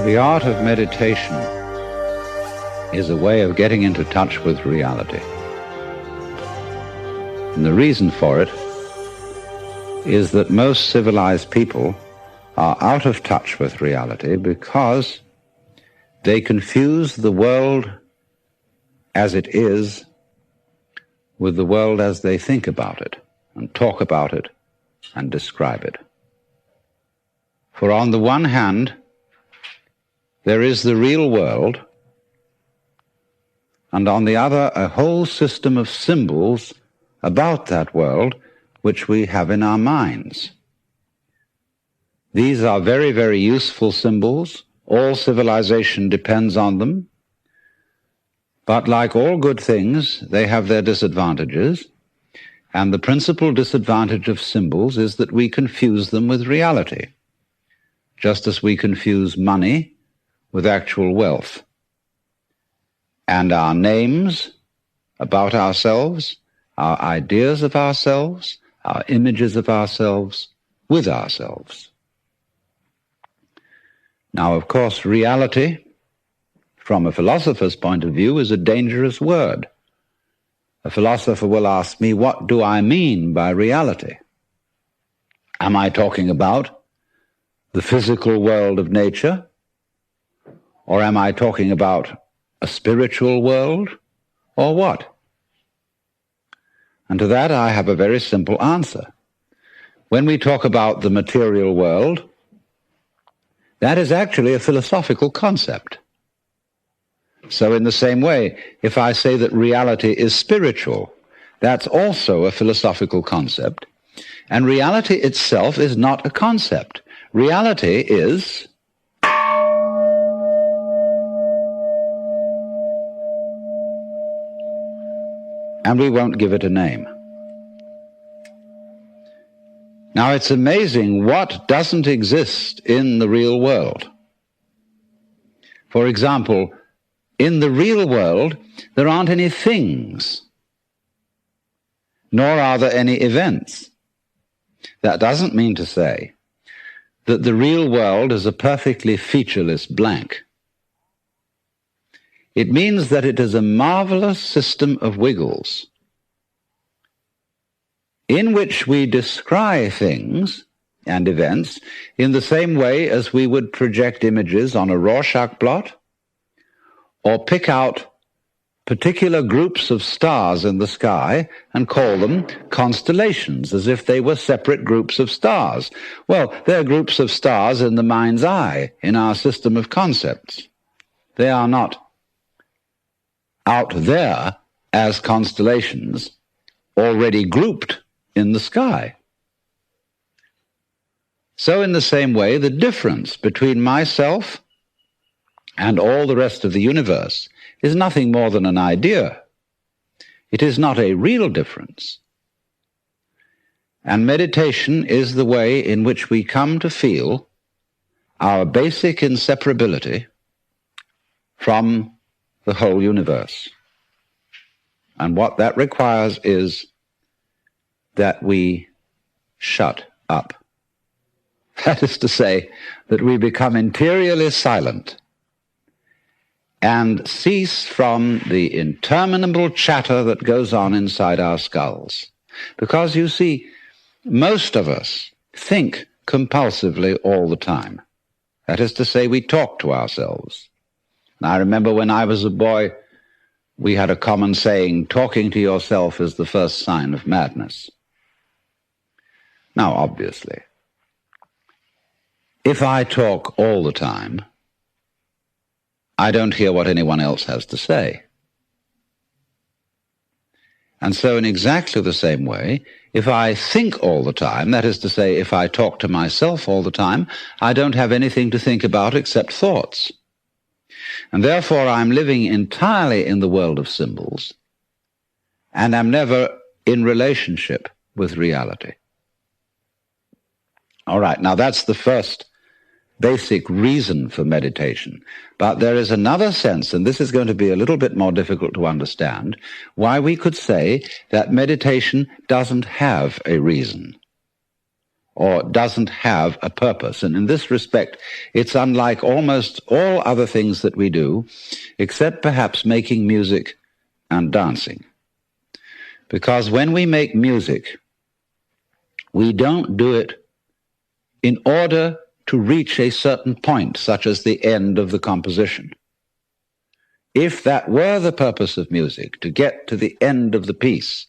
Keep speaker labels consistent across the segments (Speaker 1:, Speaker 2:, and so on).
Speaker 1: The art of meditation is a way of getting into touch with reality. And the reason for it is that most civilized people are out of touch with reality because they confuse the world as it is with the world as they think about it and talk about it and describe it. For on the one hand, there is the real world, and on the other, a whole system of symbols about that world which we have in our minds. These are very, very useful symbols. All civilization depends on them. But like all good things, they have their disadvantages, and the principal disadvantage of symbols is that we confuse them with reality, just as we confuse money with actual wealth, and our names about ourselves, our ideas of ourselves, our images of ourselves with ourselves. Now, of course, reality, from a philosopher's point of view, is a dangerous word. A philosopher will ask me, what do I mean by reality? Am I talking about the physical world of nature? Or am I talking about a spiritual world? Or what? And to that I have a very simple answer. When we talk about the material world, that is actually a philosophical concept. So in the same way, if I say that reality is spiritual, that's also a philosophical concept. And reality itself is not a concept. Reality is and we won't give it a name. Now, it's amazing what doesn't exist in the real world. For example, in the real world, there aren't any things, nor are there any events. That doesn't mean to say that the real world is a perfectly featureless blank. It means that it is a marvelous system of wiggles in which we descry things and events in the same way as we would project images on a Rorschach blot or pick out particular groups of stars in the sky and call them constellations as if they were separate groups of stars. Well, they're groups of stars in the mind's eye, in our system of concepts. They are not out there as constellations already grouped in the sky. So in the same way, the difference between myself and all the rest of the universe is nothing more than an idea. It is not a real difference. And meditation is the way in which we come to feel our basic inseparability from the whole universe. And what that requires is that we shut up. That is to say, that we become interiorly silent and cease from the interminable chatter that goes on inside our skulls. Because, you see, most of us think compulsively all the time. That is to say, we talk to ourselves. I remember when I was a boy, we had a common saying, talking to yourself is the first sign of madness. Now, obviously, if I talk all the time, I don't hear what anyone else has to say. And so in exactly the same way, if I think all the time, that is to say, if I talk to myself all the time, I don't have anything to think about except thoughts. And therefore I'm living entirely in the world of symbols, and I'm never in relationship with reality. All right, now that's the first basic reason for meditation. But there is another sense, and this is going to be a little bit more difficult to understand, why we could say that meditation doesn't have a reason, or doesn't have a purpose. And in this respect, it's unlike almost all other things that we do, except perhaps making music and dancing. Because when we make music, we don't do it in order to reach a certain point, such as the end of the composition. If that were the purpose of music, to get to the end of the piece,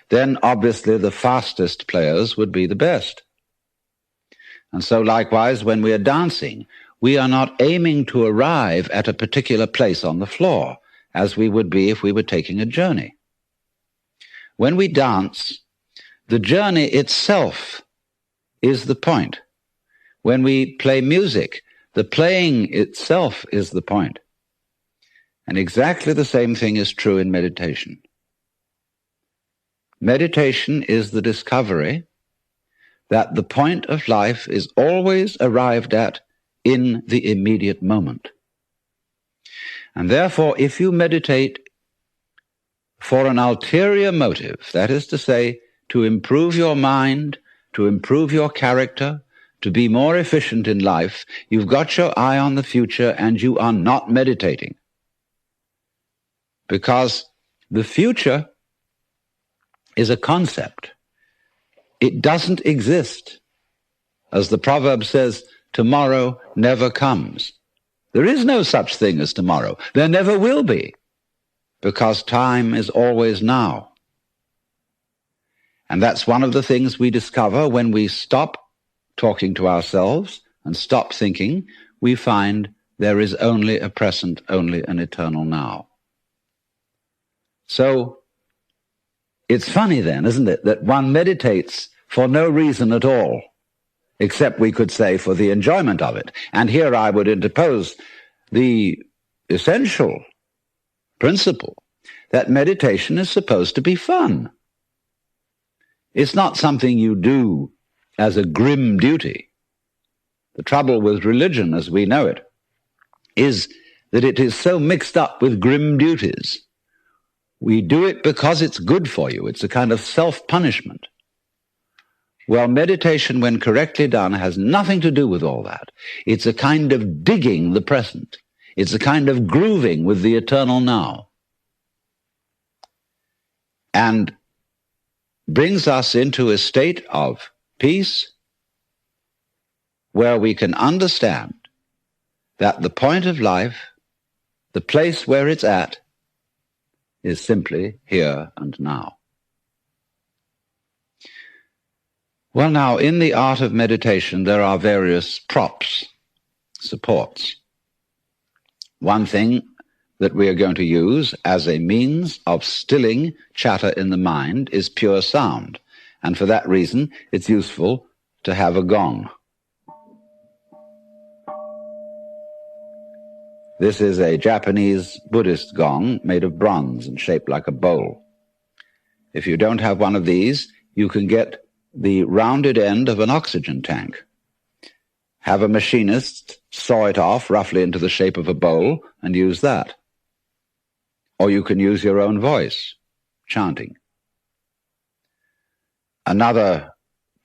Speaker 1: then obviously the fastest players would be the best. And so likewise, when we are dancing, we are not aiming to arrive at a particular place on the floor, as we would be if we were taking a journey. When we dance, the journey itself is the point. When we play music, the playing itself is the point. And exactly the same thing is true in meditation. Meditation is the discovery that the point of life is always arrived at in the immediate moment. And therefore, if you meditate for an ulterior motive, that is to say, to improve your mind, to improve your character, to be more efficient in life, you've got your eye on the future and you are not meditating. Because the future is a concept. It doesn't exist. As the proverb says, tomorrow never comes. There is no such thing as tomorrow. There never will be, because time is always now. And that's one of the things we discover when we stop talking to ourselves and stop thinking. We find there is only a present, only an eternal now. So it's funny then, isn't it, that one meditates for no reason at all, except we could say for the enjoyment of it. And here I would interpose the essential principle that meditation is supposed to be fun. It's not something you do as a grim duty. The trouble with religion, as we know it, is that it is so mixed up with grim duties. We do it because it's good for you. It's a kind of self-punishment. Well, meditation, when correctly done, has nothing to do with all that. It's a kind of digging the present. It's a kind of grooving with the eternal now. And brings us into a state of peace where we can understand that the point of life, the place where it's at, is simply here and now. Well, now, in the art of meditation, there are various props, supports. One thing that we are going to use as a means of stilling chatter in the mind is pure sound. And for that reason, it's useful to have a gong. This is a Japanese Buddhist gong made of bronze and shaped like a bowl. If you don't have one of these, you can get the rounded end of an oxygen tank. Have a machinist saw it off roughly into the shape of a bowl and use that. Or you can use your own voice, chanting. Another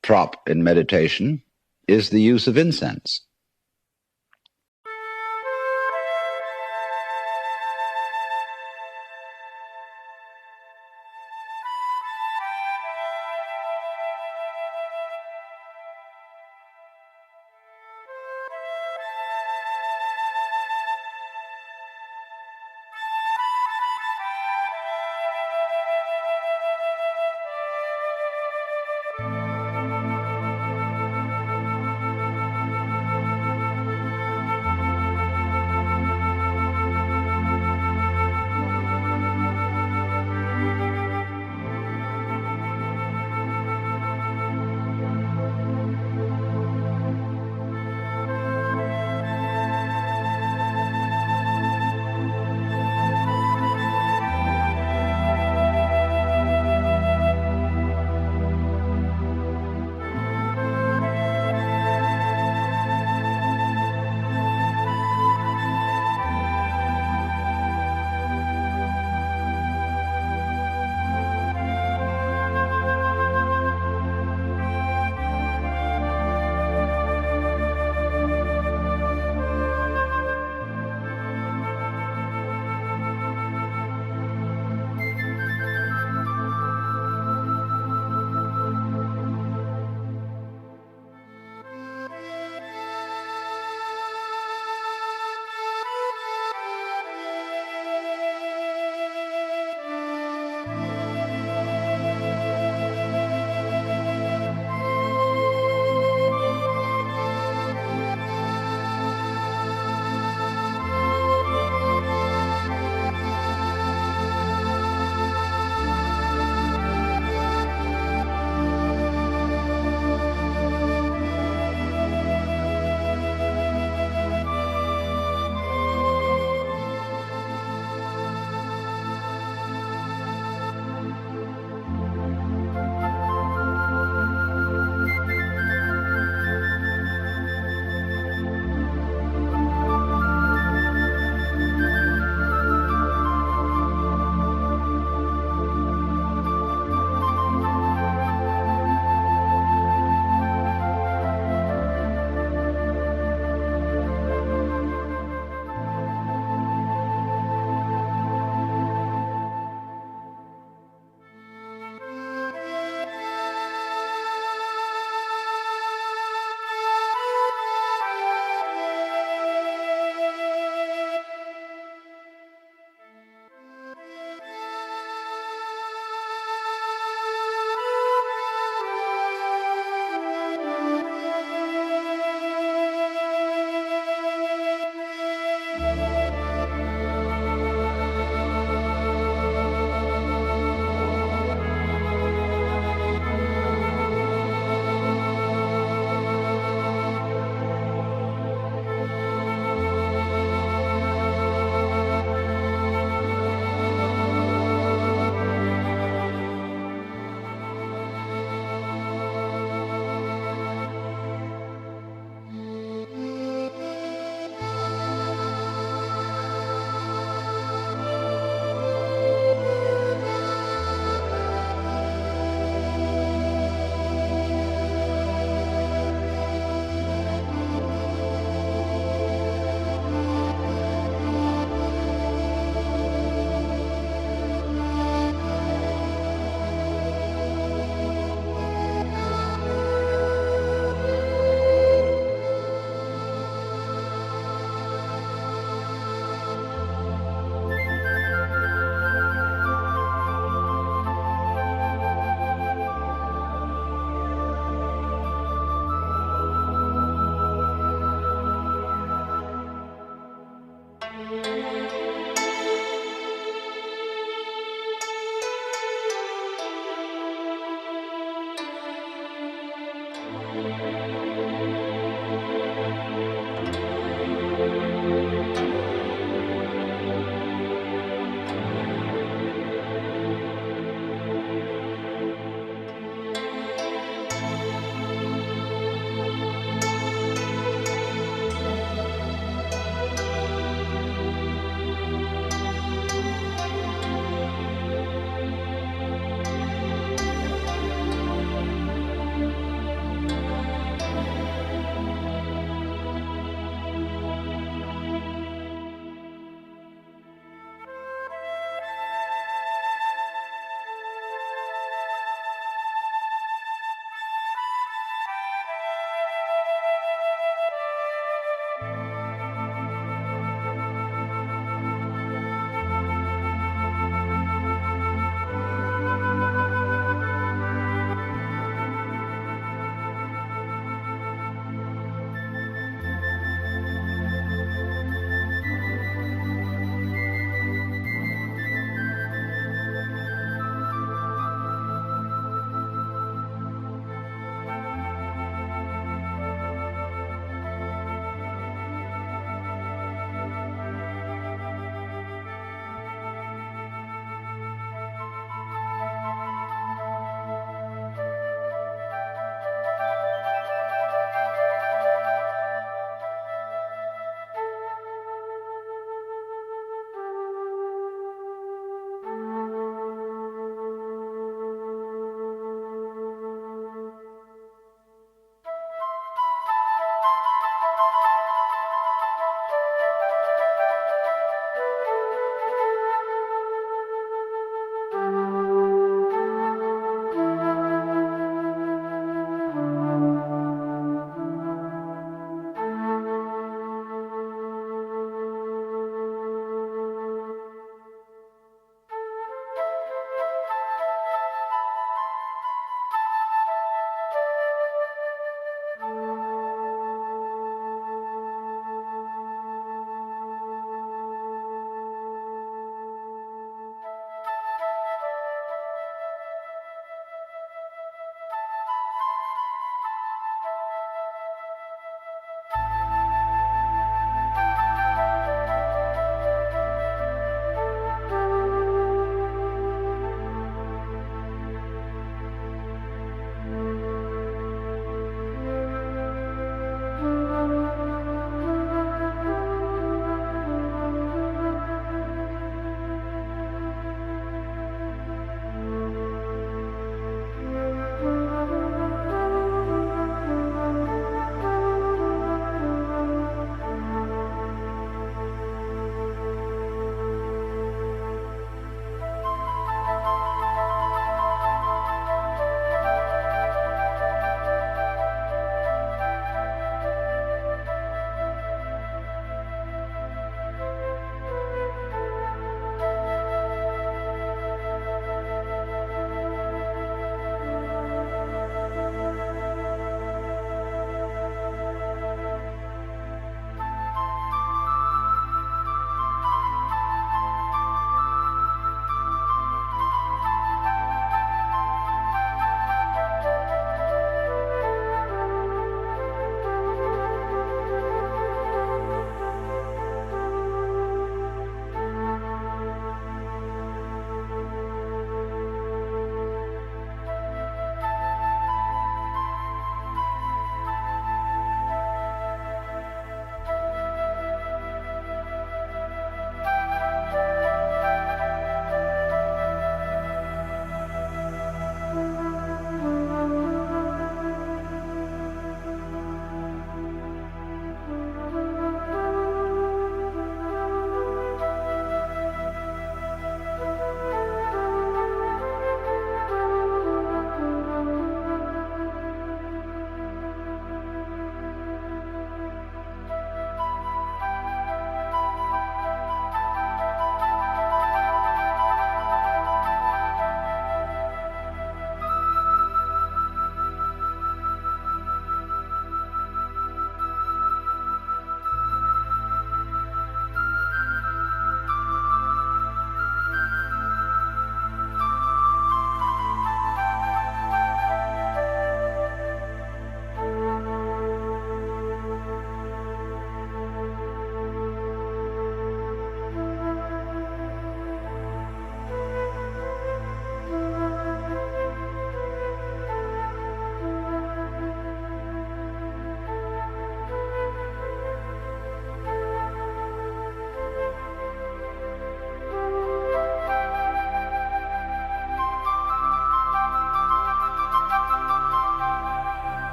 Speaker 1: prop in meditation is the use of incense.